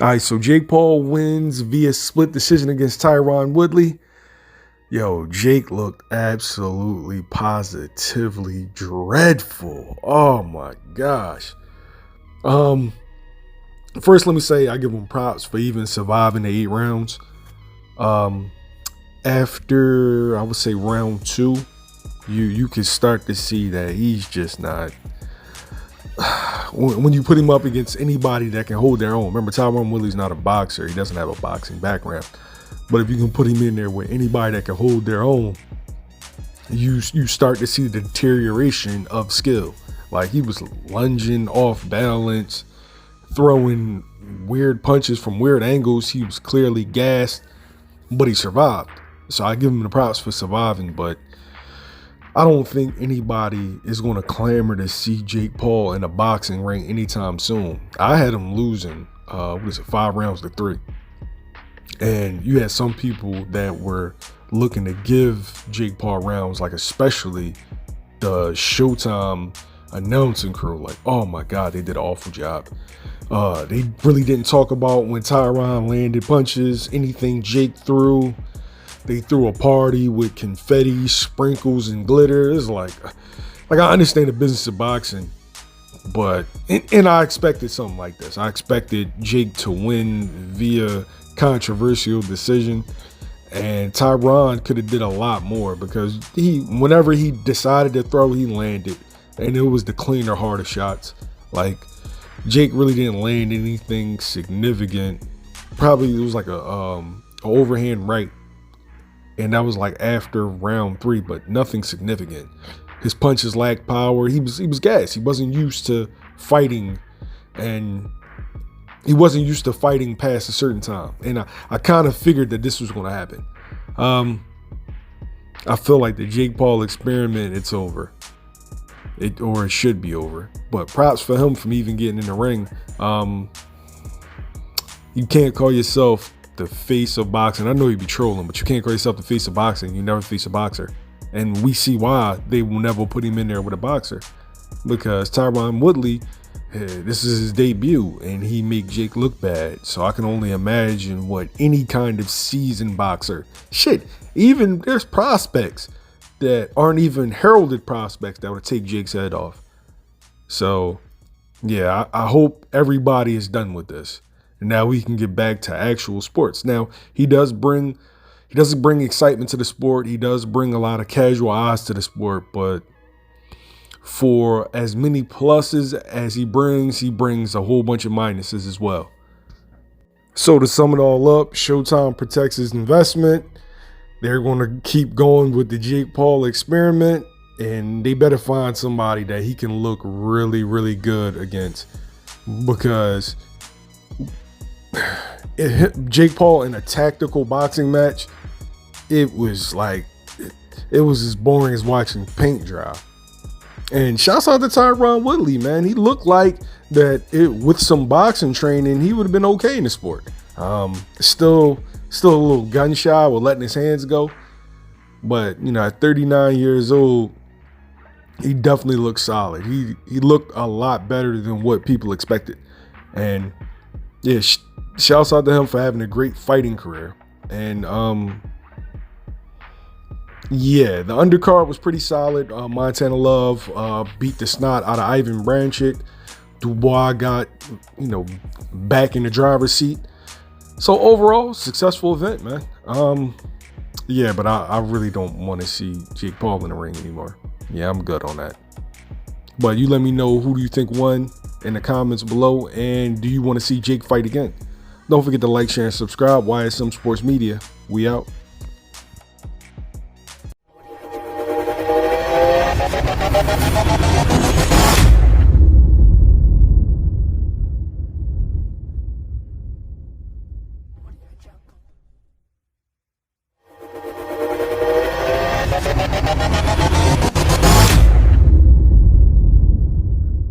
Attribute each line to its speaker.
Speaker 1: All right, so Jake Paul wins via split decision against Tyron Woodley. Yo, Jake looked absolutely positively dreadful. Oh my gosh. First, let me say I give him props for even surviving the 8 rounds. After I would say round 2, you can start to see that he's just not. When you put him up against anybody that can hold their own. Remember, Tyron Woodley's not a boxer. He doesn't have a boxing background. But if you can put him in there with anybody that can hold their own, you start to see the deterioration of skill. Like, he was lunging off balance, throwing weird punches from weird angles. He was clearly gassed, but he survived. So I give him the props for surviving, but I don't think anybody is going to clamor to see Jake Paul in a boxing ring anytime soon. I had him losing, 5 rounds to 3. And you had some people that were looking to give Jake Paul rounds, like especially the Showtime announcing crew. Like, oh my God, they did an awful job. They really didn't talk about when Tyron landed punches, anything Jake threw. They threw a party with confetti, sprinkles, and glitter. It's like I understand the business of boxing, but and I expected something like this. I expected Jake to win via controversial decision, and Tyron could have did a lot more because whenever he decided to throw, he landed, and it was the cleaner, harder shots. Like, Jake really didn't land anything significant. Probably it was like a overhand right. And that was like after round 3, but nothing significant. His punches lacked power. He was gassed. He wasn't used to fighting, and he wasn't used to fighting past a certain time. And I kind of figured that this was going to happen. I feel like the Jake Paul experiment, it's over. It should be over. But props for him from even getting in the ring. You can't call yourself the face of boxing. I know you'd be trolling, but you can't call yourself the face of boxing. You never face a boxer. And we see why they will never put him in there with a boxer. Because Tyron Woodley, this is his debut, and he make Jake look bad. So I can only imagine what any kind of seasoned boxer. Shit, even there's prospects that aren't even heralded prospects that would take Jake's head off. So, yeah, I hope everybody is done with this. And now we can get back to actual sports. Now, he doesn't bring excitement to the sport. He does bring a lot of casual eyes to the sport, but for as many pluses as he brings a whole bunch of minuses as well. So to sum it all up, Showtime protects his investment. They're going to keep going with the Jake Paul experiment, and they better find somebody that he can look really, really good against, because Jake Paul in a tactical boxing match, it was as boring as watching paint dry. And shouts out to Tyron Woodley, man. He looked like that with some boxing training, he would have been okay in the sport. Still a little gun shy with letting his hands go. But, at 39 years old, he definitely looked solid. He looked a lot better than what people expected. And yeah, shouts out to him for having a great fighting career. And yeah, the undercard was pretty solid. Montana Love beat the snot out of Ivan Branchik. Dubois got, back in the driver's seat. So overall, successful event, man. Yeah, but I really don't want to see Jake Paul in the ring anymore. Yeah, I'm good on that. But you let me know, who do you think won in the comments below, and do you want to see Jake fight again? Don't forget to like, share, and subscribe. YSM Sports Media. We out.